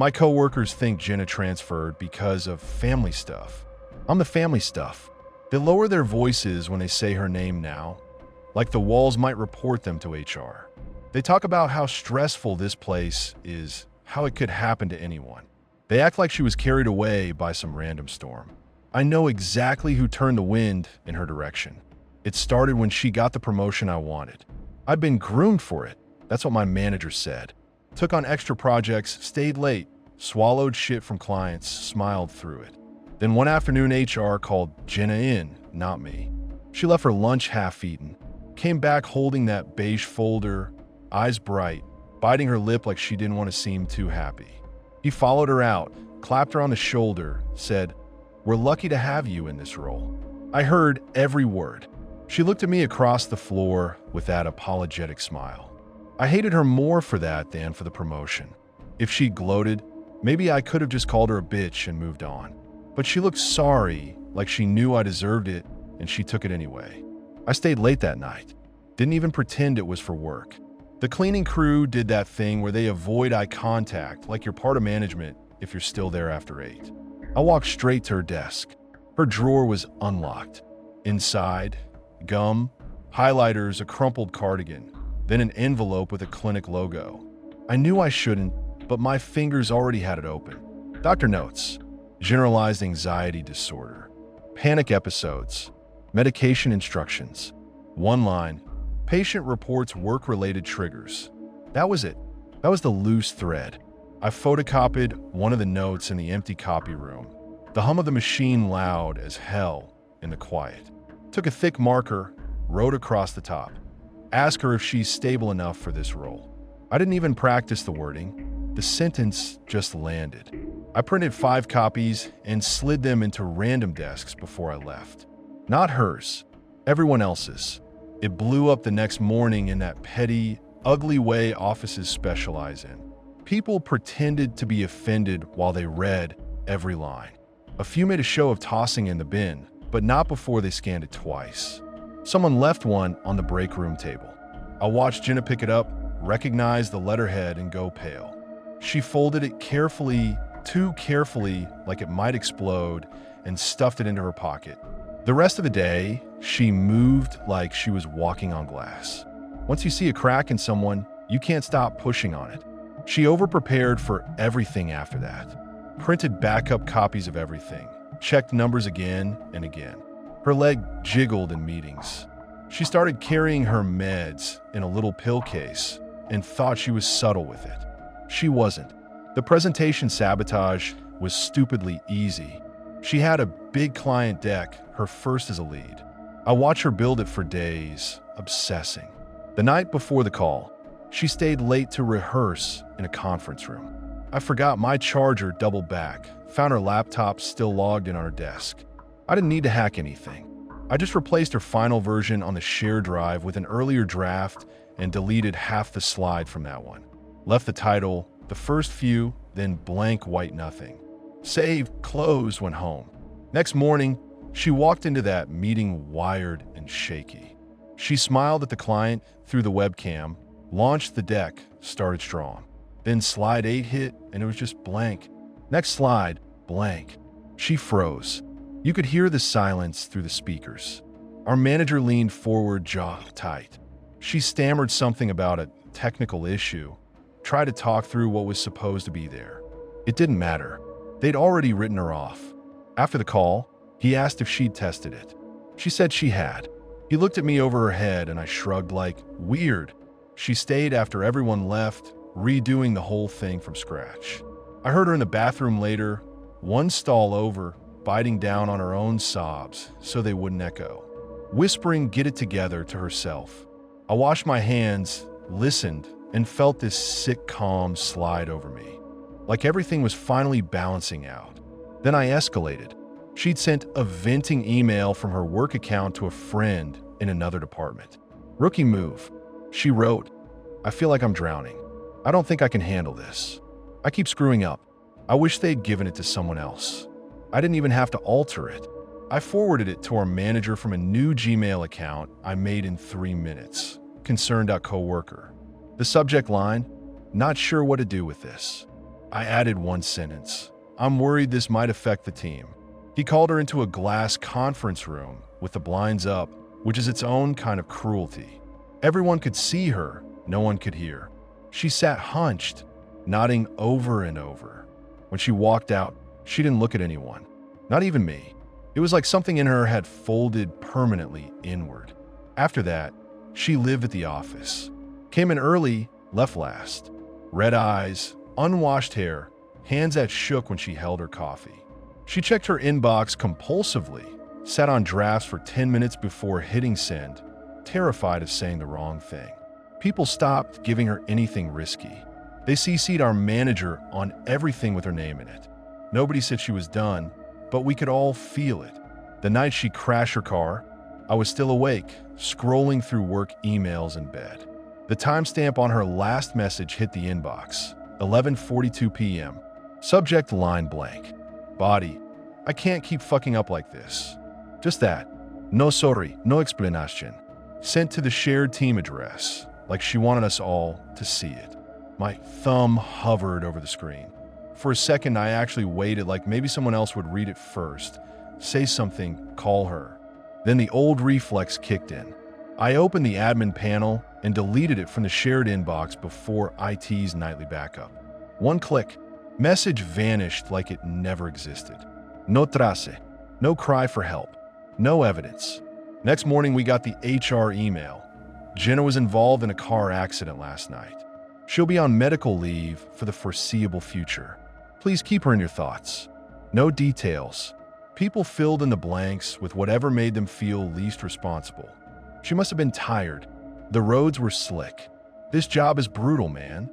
My coworkers think Jenna transferred because of family stuff. I'm the family stuff. They lower their voices when they say her name now, like the walls might report them to HR. They talk about how stressful this place is, how it could happen to anyone. They act like she was carried away by some random storm. I know exactly who turned the wind in her direction. It started when she got the promotion I wanted. I'd been groomed for it. That's what my manager said. Took on extra projects, stayed late, swallowed shit from clients, smiled through it. Then one afternoon, HR called Jenna in, not me. She left her lunch half-eaten, came back holding that beige folder, eyes bright, biting her lip like she didn't want to seem too happy. He followed her out, clapped her on the shoulder, said, "We're lucky to have you in this role." I heard every word. She looked at me across the floor with that apologetic smile. I hated her more for that than for the promotion. If she gloated, maybe I could have just called her a bitch and moved on. But she looked sorry, like she knew I deserved it, and she took it anyway. I stayed late that night. Didn't even pretend it was for work. The cleaning crew did that thing where they avoid eye contact, like you're part of management if you're still there after 8. I walked straight to her desk. Her drawer was unlocked. Inside, gum, highlighters, a crumpled cardigan, then an envelope with a clinic logo. I knew I shouldn't, but my fingers already had it open. Doctor notes: generalized anxiety disorder, panic episodes, medication instructions. One line: patient reports work-related triggers. That was it. That was the loose thread. I photocopied one of the notes in the empty copy room. The hum of the machine loud as hell in the quiet. Took a thick marker, wrote across the top. Ask her if she's stable enough for this role. I didn't even practice the wording. The sentence just landed. I printed 5 copies and slid them into random desks before I left. Not hers, everyone else's. It blew up the next morning in that petty, ugly way offices specialize in. People pretended to be offended while they read every line. A few made a show of tossing in the bin, but not before they scanned it twice. Someone left one on the break room table. I watched Jenna pick it up, recognize the letterhead, and go pale. She folded it carefully, too carefully, like it might explode, and stuffed it into her pocket. The rest of the day, she moved like she was walking on glass. Once you see a crack in someone, you can't stop pushing on it. She overprepared for everything after that. Printed backup copies of everything. Checked numbers again and again. Her leg jiggled in meetings. She started carrying her meds in a little pill case and thought she was subtle with it. She wasn't. The presentation sabotage was stupidly easy. She had a big client deck, her first as a lead. I watched her build it for days, obsessing. The night before the call, she stayed late to rehearse in a conference room. I forgot my charger double back, found her laptop still logged in on her desk. I didn't need to hack anything. I just replaced her final version on the shared drive with an earlier draft and deleted half the slide from that one. Left the title, the first few, then blank white nothing. Saved, closed, went home. Next morning, she walked into that meeting wired and shaky. She smiled at the client through the webcam, launched the deck, started strong. Then slide 8 hit and it was just blank. Next slide, blank. She froze. You could hear the silence through the speakers. Our manager leaned forward, jaw tight. She stammered something about a technical issue, tried to talk through what was supposed to be there. It didn't matter. They'd already written her off. After the call, he asked if she'd tested it. She said she had. He looked at me over her head and I shrugged like, weird. She stayed after everyone left, redoing the whole thing from scratch. I heard her in the bathroom later, one stall over, biting down on her own sobs so they wouldn't echo, whispering "get it together" to herself. I washed my hands, listened, and felt this sick calm slide over me, like everything was finally balancing out. Then I escalated. She'd sent a venting email from her work account to a friend in another department. Rookie move. She wrote, "I feel like I'm drowning. I don't think I can handle this. I keep screwing up. I wish they'd given it to someone else." I didn't even have to alter it. I forwarded it to our manager from a new Gmail account I made in 3 minutes. Concerned coworker. The subject line, "Not sure what to do with this." I added one sentence. I'm worried this might affect the team. He called her into a glass conference room with the blinds up, which is its own kind of cruelty. Everyone could see her, no one could hear. She sat hunched, nodding over and over. When she walked out, she didn't look at anyone, not even me. It was like something in her had folded permanently inward. After that, she lived at the office. Came in early, left last. Red eyes, unwashed hair, hands that shook when she held her coffee. She checked her inbox compulsively, sat on drafts for 10 minutes before hitting send, terrified of saying the wrong thing. People stopped giving her anything risky. They CC'd our manager on everything with her name in it. Nobody said she was done, but we could all feel it. The night she crashed her car, I was still awake, scrolling through work emails in bed. The timestamp on her last message hit the inbox, 11:42 p.m. Subject line blank. Body, I can't keep fucking up like this. Just that. No sorry, no explanation. Sent to the shared team address, like she wanted us all to see it. My thumb hovered over the screen. For a second, I actually waited like maybe someone else would read it first, say something, call her. Then the old reflex kicked in. I opened the admin panel and deleted it from the shared inbox before IT's nightly backup. One click, message vanished like it never existed. No trace, no cry for help, no evidence. Next morning, we got the HR email. Jenna was involved in a car accident last night. She'll be on medical leave for the foreseeable future. Please keep her in your thoughts. No details. People filled in the blanks with whatever made them feel least responsible. She must have been tired. The roads were slick. This job is brutal, man.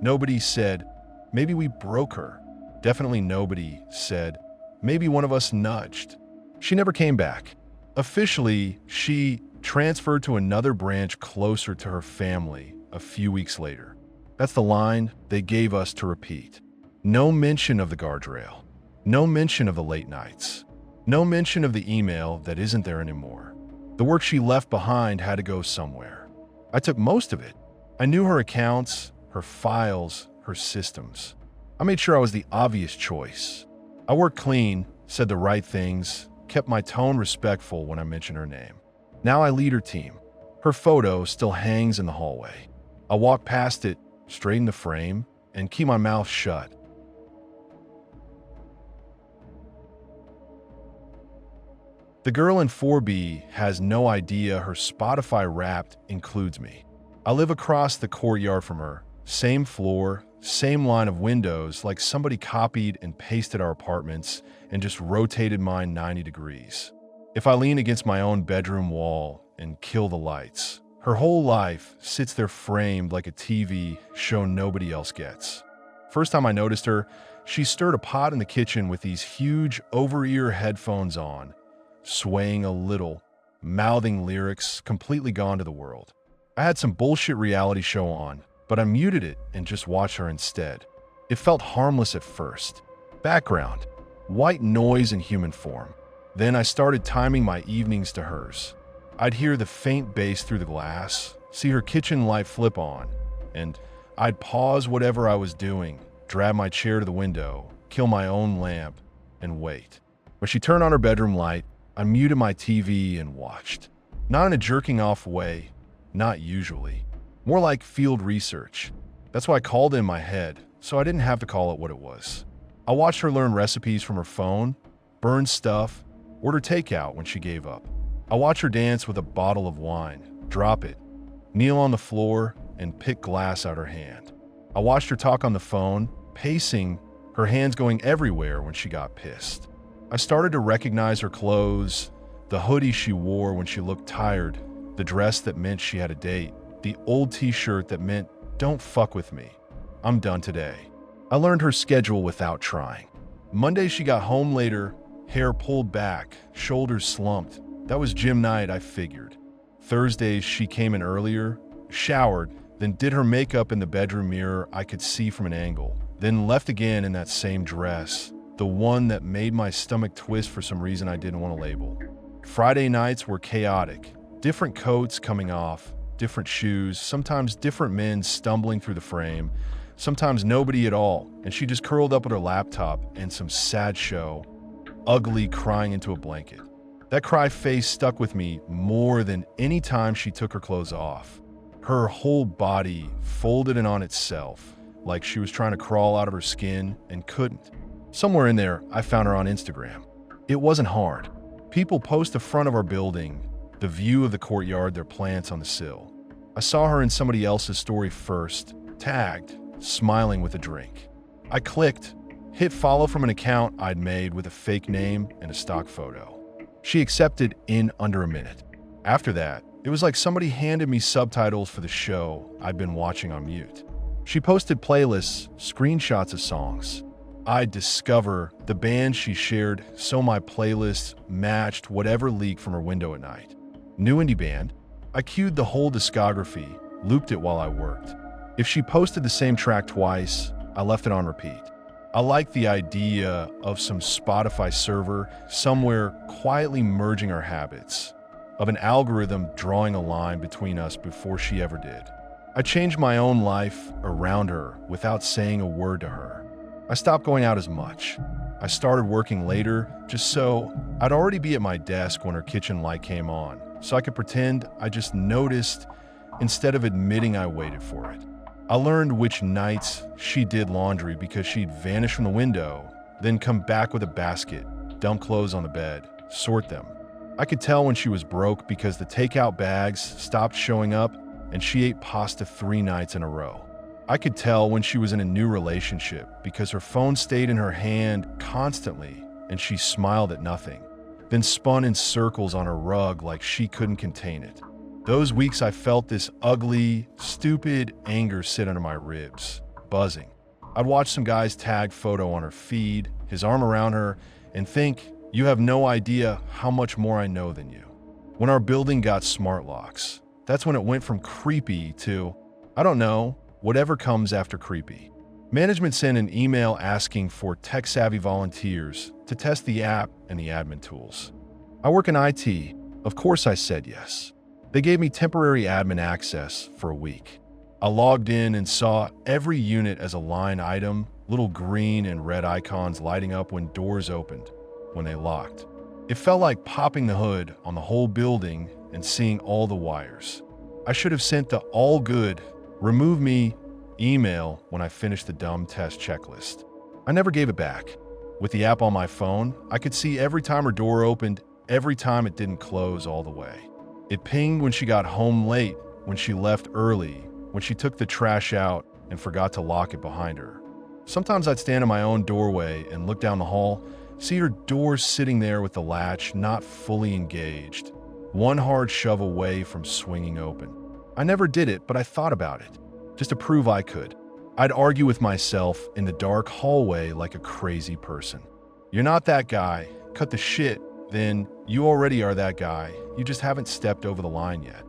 Nobody said, maybe we broke her. Definitely nobody said, maybe one of us nudged. She never came back. Officially, she transferred to another branch closer to her family a few weeks later. That's the line they gave us to repeat. No mention of the guardrail. No mention of the late nights. No mention of the email that isn't there anymore. The work she left behind had to go somewhere. I took most of it. I knew her accounts, her files, her systems. I made sure I was the obvious choice. I worked clean, said the right things, kept my tone respectful when I mentioned her name. Now I lead her team. Her photo still hangs in the hallway. I walk past it, straighten the frame, and keep my mouth shut. The girl in 4B has no idea her Spotify Wrapped includes me. I live across the courtyard from her, same floor, same line of windows, like somebody copied and pasted our apartments and just rotated mine 90 degrees. If I lean against my own bedroom wall and kill the lights, her whole life sits there framed like a TV show nobody else gets. First time I noticed her, she stirred a pot in the kitchen with these huge over-ear headphones on, swaying a little, mouthing lyrics, completely gone to the world. I had some bullshit reality show on, but I muted it and just watched her instead. It felt harmless at first. Background, white noise in human form. Then I started timing my evenings to hers. I'd hear the faint bass through the glass, see her kitchen light flip on, and I'd pause whatever I was doing, drag my chair to the window, kill my own lamp, and wait. When she turned on her bedroom light, I muted my TV and watched. Not in a jerking off way, not usually. More like field research. That's why I called it in my head, so I didn't have to call it what it was. I watched her learn recipes from her phone, burn stuff, order takeout when she gave up. I watched her dance with a bottle of wine, drop it, kneel on the floor, and pick glass out her hand. I watched her talk on the phone, pacing, her hands going everywhere when she got pissed. I started to recognize her clothes, the hoodie she wore when she looked tired, the dress that meant she had a date, the old t-shirt that meant, don't fuck with me. I'm done today. I learned her schedule without trying. Monday she got home later, hair pulled back, shoulders slumped. That was gym night, I figured. Thursdays she came in earlier, showered, then did her makeup in the bedroom mirror I could see from an angle, then left again in that same dress, the one that made my stomach twist for some reason I didn't want to label. Friday nights were chaotic, different coats coming off, different shoes, sometimes different men stumbling through the frame, sometimes nobody at all, and she just curled up with her laptop and some sad show, ugly crying into a blanket. That cry face stuck with me more than any time she took her clothes off. Her whole body folded in on itself, like she was trying to crawl out of her skin and couldn't. Somewhere in there, I found her on Instagram. It wasn't hard. People post the front of our building, the view of the courtyard, their plants on the sill. I saw her in somebody else's story first, tagged, smiling with a drink. I clicked, hit follow from an account I'd made with a fake name and a stock photo. She accepted in under a minute. After that, it was like somebody handed me subtitles for the show I'd been watching on mute. She posted playlists, screenshots of songs. I'd discover the bands she shared so my playlist matched whatever leaked from her window at night. New indie band. I queued the whole discography, looped it while I worked. If she posted the same track twice, I left it on repeat. I like the idea of some Spotify server somewhere quietly merging our habits, of an algorithm drawing a line between us before she ever did. I changed my own life around her without saying a word to her. I stopped going out as much. I started working later just so I'd already be at my desk when her kitchen light came on, so I could pretend I just noticed instead of admitting I waited for it. I learned which nights she did laundry because she'd vanish from the window, then come back with a basket, dump clothes on the bed, sort them. I could tell when she was broke because the takeout bags stopped showing up and she ate pasta 3 nights in a row. I could tell when she was in a new relationship because her phone stayed in her hand constantly and she smiled at nothing, then spun in circles on her rug like she couldn't contain it. Those weeks I felt this ugly, stupid anger sit under my ribs, buzzing. I'd watch some guy's tagged photo on her feed, his arm around her, and think, you have no idea how much more I know than you. When our building got smart locks, that's when it went from creepy to, I don't know, whatever comes after creepy. Management sent an email asking for tech-savvy volunteers to test the app and the admin tools. I work in IT. Of course I said yes. They gave me temporary admin access for a week. I logged in and saw every unit as a line item, little green and red icons lighting up when doors opened, when they locked. It felt like popping the hood on the whole building and seeing all the wires. I should have sent the all good, remove me email when I finished the dumb test checklist. I never gave it back. With the app on my phone, I could see every time her door opened, every time it didn't close all the way. It pinged when she got home late, when she left early, when she took the trash out and forgot to lock it behind her. Sometimes I'd stand in my own doorway and look down the hall, see her door sitting there with the latch not fully engaged, one hard shove away from swinging open. I never did it, but I thought about it, just to prove I could. I'd argue with myself in the dark hallway like a crazy person. You're not that guy, cut the shit, then you already are that guy, you just haven't stepped over the line yet.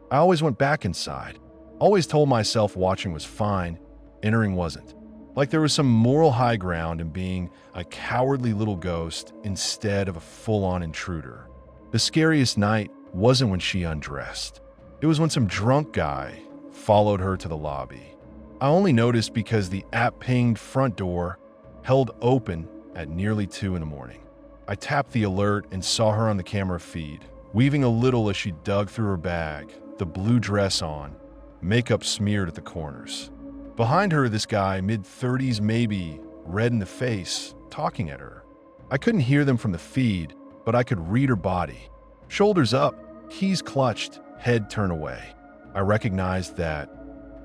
I always went back inside, always told myself watching was fine, entering wasn't. Like there was some moral high ground in being a cowardly little ghost instead of a full-on intruder. The scariest night wasn't when she undressed. It was when some drunk guy followed her to the lobby. I only noticed because the app pinged front door held open at nearly 2 in the morning. I tapped the alert and saw her on the camera feed, weaving a little as she dug through her bag, the blue dress on, makeup smeared at the corners. Behind her, this guy, mid-30s maybe, red in the face, talking at her. I couldn't hear them from the feed, but I could read her body. Shoulders up, keys clutched, head turned away. I recognized that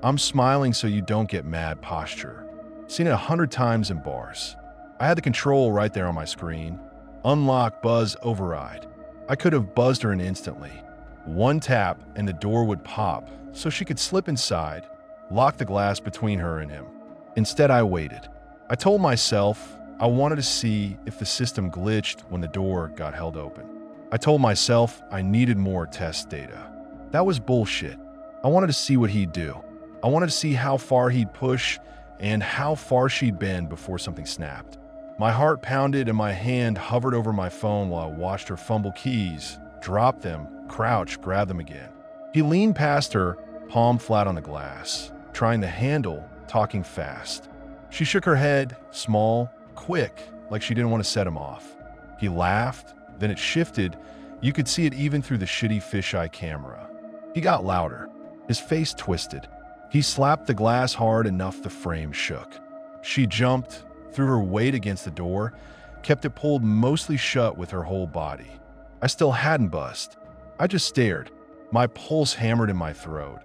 I'm smiling so you don't get mad posture. Seen it 100 times in bars. I had the control right there on my screen. Unlock, buzz, override. I could have buzzed her in instantly. One tap and the door would pop so she could slip inside, lock the glass between her and him. Instead, I waited. I told myself I wanted to see if the system glitched when the door got held open. I told myself I needed more test data. That was bullshit. I wanted to see what he'd do. I wanted to see how far he'd push and how far she'd bend before something snapped. My heart pounded and my hand hovered over my phone while I watched her fumble keys, drop them, crouch, grab them again. He leaned past her, palm flat on the glass, trying the handle talking fast. She shook her head, small, quick, like she didn't want to set him off. He laughed, then it shifted. You could see it even through the shitty fisheye camera. He got louder. His face twisted. He slapped the glass hard enough the frame shook. She jumped, threw her weight against the door, kept it pulled mostly shut with her whole body. I still hadn't bust. I just stared. My pulse hammered in my throat,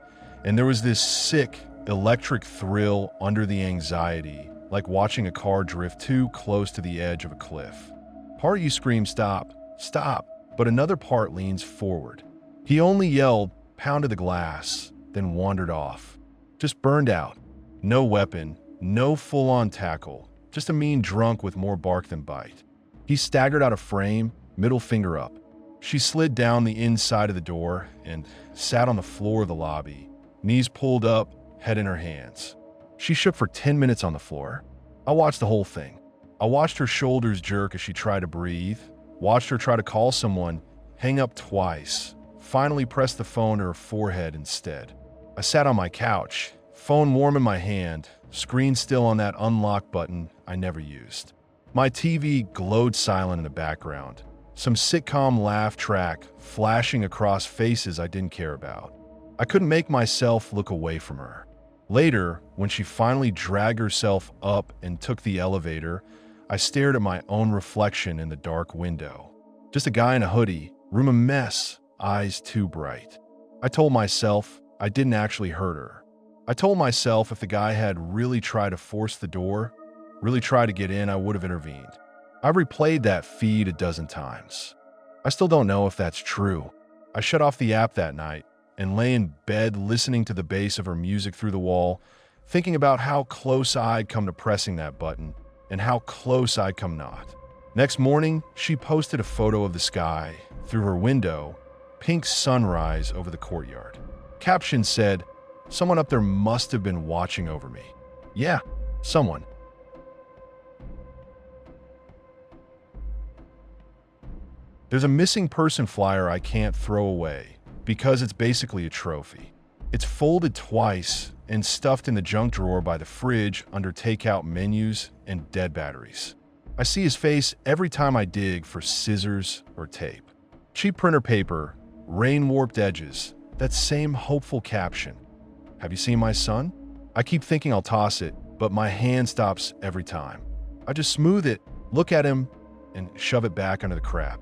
and there was this sick, electric thrill under the anxiety, like watching a car drift too close to the edge of a cliff. Part of you screams, "Stop, stop," but another part leans forward. He only yelled, pounded the glass, then wandered off. Just burned out. No weapon, no full-on tackle, just a mean drunk with more bark than bite. He staggered out of frame, middle finger up. She slid down the inside of the door and sat on the floor of the lobby, knees pulled up, head in her hands. She shook for 10 minutes on the floor. I watched the whole thing. I watched her shoulders jerk as she tried to breathe, watched her try to call someone, hang up twice, finally press the phone to her forehead instead. I sat on my couch, phone warm in my hand, screen still on that unlock button I never used. My TV glowed silent in the background, some sitcom laugh track flashing across faces I didn't care about. I couldn't make myself look away from her. Later, when she finally dragged herself up and took the elevator, I stared at my own reflection in the dark window. Just a guy in a hoodie, room a mess, eyes too bright. I told myself I didn't actually hurt her. I told myself if the guy had really tried to force the door, really tried to get in, I would have intervened. I've replayed that feed a dozen times. I still don't know if that's true. I shut off the app that night and lay in bed listening to the bass of her music through the wall, thinking about how close I'd come to pressing that button and how close I'd come not. Next morning, she posted a photo of the sky through her window, pink sunrise over the courtyard. Caption said, "Someone up there must have been watching over me." Yeah, someone. There's a missing person flyer I can't throw away because it's basically a trophy. It's folded twice and stuffed in the junk drawer by the fridge under takeout menus and dead batteries. I see his face every time I dig for scissors or tape. Cheap printer paper, rain-warped edges, that same hopeful caption. "Have you seen my son?" I keep thinking I'll toss it, but my hand stops every time. I just smooth it, look at him, and shove it back under the crap.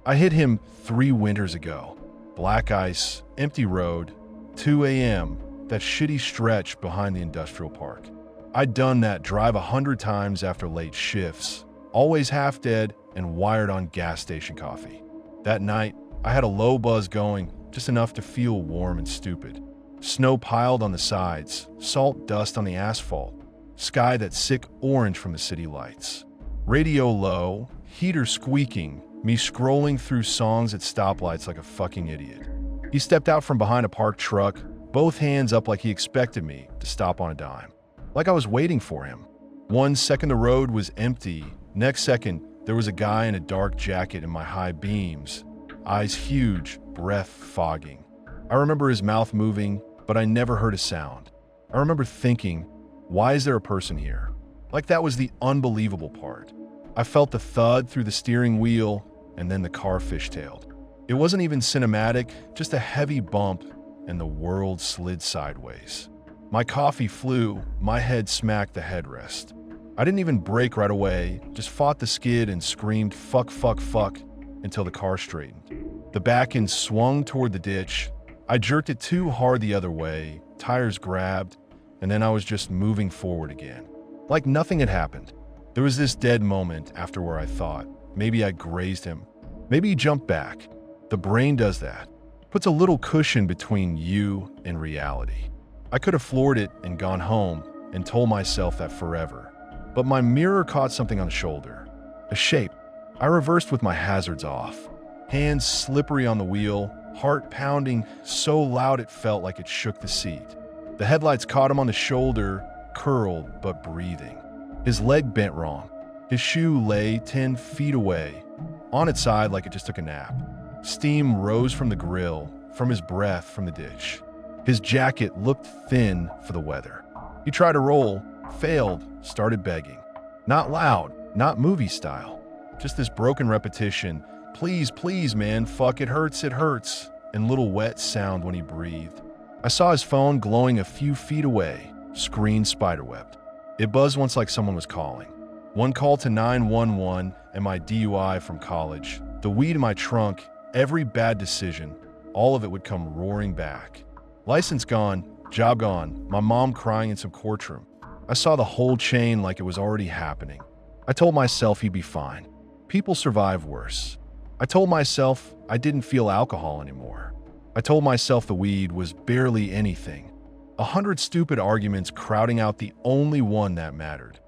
I hit him 3 winters ago. Black ice, empty road, 2 a.m., that shitty stretch behind the industrial park. I'd done that drive 100 times after late shifts, always half dead and wired on gas station coffee. That night, I had a low buzz going, just enough to feel warm and stupid. Snow piled on the sides, salt dust on the asphalt, sky that sick orange from the city lights. Radio low, heater squeaking, me scrolling through songs at stoplights like a fucking idiot. He stepped out from behind a parked truck, both hands up like he expected me to stop on a dime. Like I was waiting for him. 1 second the road was empty, next second there was a guy in a dark jacket in my high beams, eyes huge, breath fogging. I remember his mouth moving, but I never heard a sound. I remember thinking, why is there a person here? Like that was the unbelievable part. I felt the thud through the steering wheel, and then the car fishtailed. It wasn't even cinematic, just a heavy bump, and the world slid sideways. My coffee flew, my head smacked the headrest. I didn't even brake right away, just fought the skid and screamed fuck, fuck, fuck, until the car straightened. The back end swung toward the ditch. I jerked it too hard the other way, tires grabbed, and then I was just moving forward again. Like nothing had happened. There was this dead moment after where I thought, maybe I grazed him. Maybe he jumped back. The brain does that. Puts a little cushion between you and reality. I could have floored it and gone home and told myself that forever. But my mirror caught something on the shoulder. A shape. I reversed with my hazards off. Hands slippery on the wheel, heart pounding so loud it felt like it shook the seat. The headlights caught him on the shoulder, curled but breathing. His leg bent wrong. His shoe lay 10 feet away, on its side like it just took a nap. Steam rose from the grill, from his breath from the ditch. His jacket looked thin for the weather. He tried to roll, failed, started begging. Not loud, not movie style. Just this broken repetition, please, please, man, fuck, it hurts, and little wet sound when he breathed. I saw his phone glowing a few feet away, screen spiderwebbed. It buzzed once like someone was calling. One call to 911 and my DUI from college, the weed in my trunk, every bad decision, all of it would come roaring back. License gone, job gone, my mom crying in some courtroom. I saw the whole chain like it was already happening. I told myself he'd be fine. People survive worse. I told myself I didn't feel alcohol anymore. I told myself the weed was barely anything. 100 stupid arguments crowding out the only one that mattered.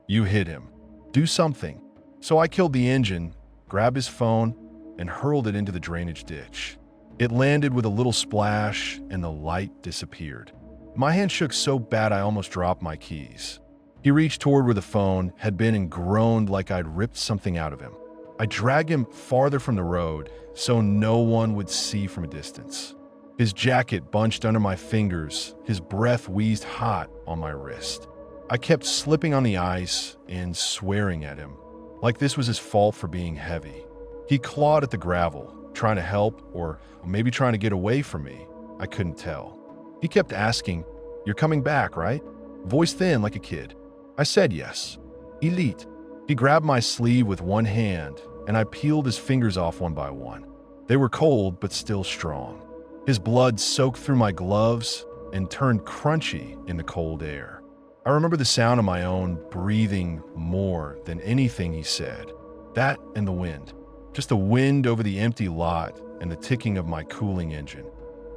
You hit him. Do something. So I killed the engine, grabbed his phone, and hurled it into the drainage ditch. It landed with a little splash, and the light disappeared. My hand shook so bad I almost dropped my keys. He reached toward where the phone had been and groaned like I'd ripped something out of him. I dragged him farther from the road so no one would see from a distance. His jacket bunched under my fingers, his breath wheezed hot on my wrist. I kept slipping on the ice and swearing at him, like this was his fault for being heavy. He clawed at the gravel, trying to help or maybe trying to get away from me. I couldn't tell. He kept asking, "You're coming back, right?" Voice thin like a kid. I said yes. Elite. He grabbed my sleeve with one hand, and I peeled his fingers off one by one. They were cold, but still strong. His blood soaked through my gloves and turned crunchy in the cold air. I remember the sound of my own breathing more than anything he said. That and the wind. Just the wind over the empty lot and the ticking of my cooling engine.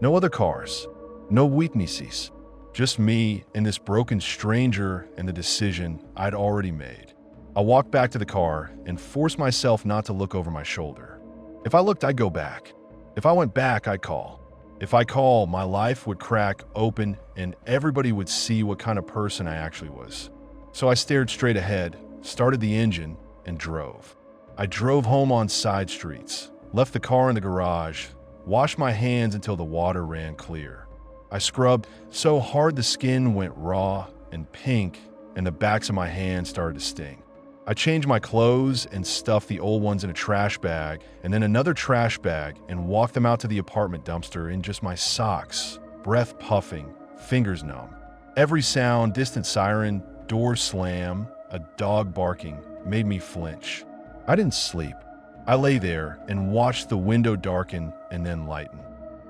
No other cars. No weaknesses. Just me and this broken stranger and the decision I'd already made. I walked back to the car and forced myself not to look over my shoulder. If I looked, I'd go back. If I went back, I'd call. If I call, my life would crack open and everybody would see what kind of person I actually was. So I stared straight ahead, started the engine, and drove. I drove home on side streets, left the car in the garage, washed my hands until the water ran clear. I scrubbed so hard the skin went raw and pink and the backs of my hands started to sting. I changed my clothes and stuffed the old ones in a trash bag and then another trash bag and walked them out to the apartment dumpster in just my socks, breath puffing, fingers numb. Every sound, distant siren, door slam, a dog barking, made me flinch. I didn't sleep. I lay there and watched the window darken and then lighten.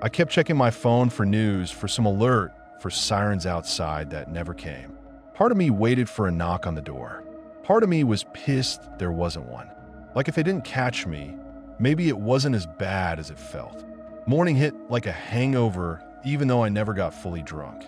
I kept checking my phone for news, for some alert, for sirens outside that never came. Part of me waited for a knock on the door. Part of me was pissed there wasn't one. Like if they didn't catch me, maybe it wasn't as bad as it felt. Morning hit like a hangover, even though I never got fully drunk.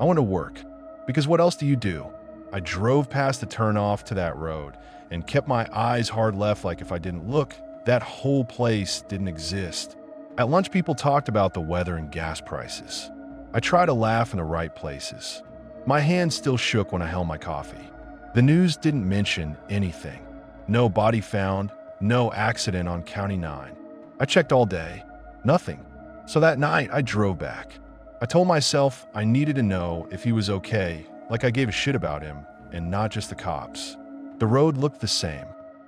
I went to work, because what else do you do? I drove past the turnoff to that road and kept my eyes hard left like if I didn't look, that whole place didn't exist. At lunch, people talked about the weather and gas prices. I tried to laugh in the right places. My hand still shook when I held my coffee. The news didn't mention anything. No body found, no accident on County 9. I checked all day. Nothing. So that night, I drove back. I told myself I needed to know if he was okay, like I gave a shit about him, and not just the cops. The road looked the same.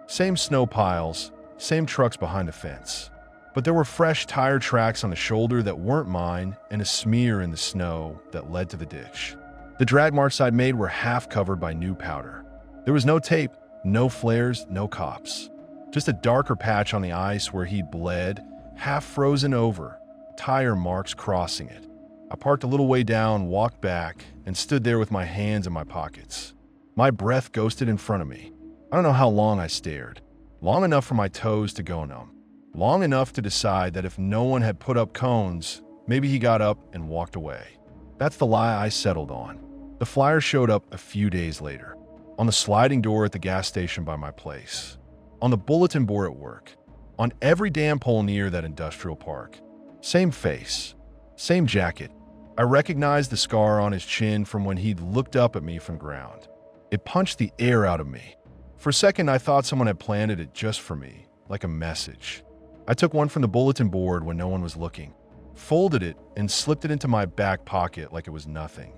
Same snow piles, same trucks behind the fence. But there were fresh tire tracks on the shoulder that weren't mine and a smear in the snow that led to the ditch. The drag marks I'd made were half covered by new powder. There was no tape, no flares, no cops. Just a darker patch on the ice where he'd bled, half frozen over, tire marks crossing it. I parked a little way down, walked back, and stood there with my hands in my pockets. My breath ghosted in front of me. I don't know how long I stared. Long enough for my toes to go numb. Long enough to decide that if no one had put up cones, maybe he got up and walked away. That's the lie I settled on. The flyer showed up a few days later, on the sliding door at the gas station by my place, on the bulletin board at work, on every damn pole near that industrial park. Same face, same jacket. I recognized the scar on his chin from when he'd looked up at me from ground. It punched the air out of me. For a second, I thought someone had planted it just for me, like a message. I took one from the bulletin board when no one was looking, folded it, and slipped it into my back pocket like it was nothing.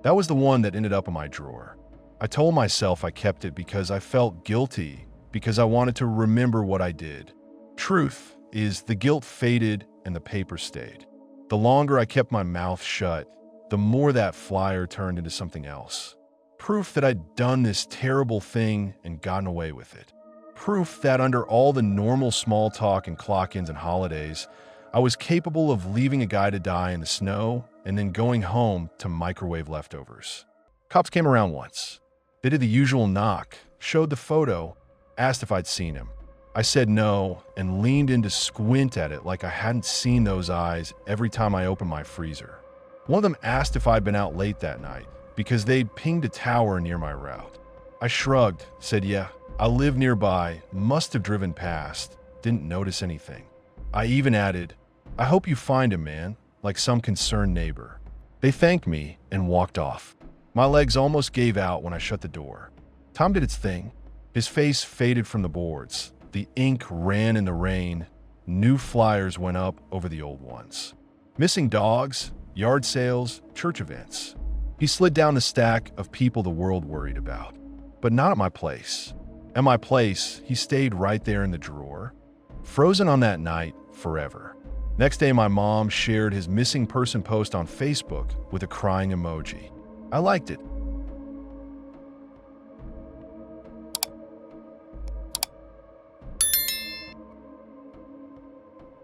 That was the one that ended up in my drawer. I told myself I kept it because I felt guilty, because I wanted to remember what I did. Truth is, the guilt faded and the paper stayed. The longer I kept my mouth shut, the more that flyer turned into something else. Proof that I'd done this terrible thing and gotten away with it. Proof that under all the normal small talk and clock-ins and holidays, I was capable of leaving a guy to die in the snow and then going home to microwave leftovers. Cops came around once. They did the usual knock, showed the photo, asked if I'd seen him. I said no and leaned in to squint at it like I hadn't seen those eyes every time I opened my freezer. One of them asked if I'd been out late that night because they'd pinged a tower near my route. I shrugged, said yeah, I live nearby, must have driven past, didn't notice anything. I even added, I hope you find him, man, like some concerned neighbor. They thanked me and walked off. My legs almost gave out when I shut the door. Tom did its thing. His face faded from the boards. The ink ran in the rain. New flyers went up over the old ones. Missing dogs, yard sales, church events. He slid down the stack of people the world worried about. But not at my place. At my place, he stayed right there in the drawer, frozen on that night forever. Next day, my mom shared his missing person post on Facebook with a crying emoji. I liked it.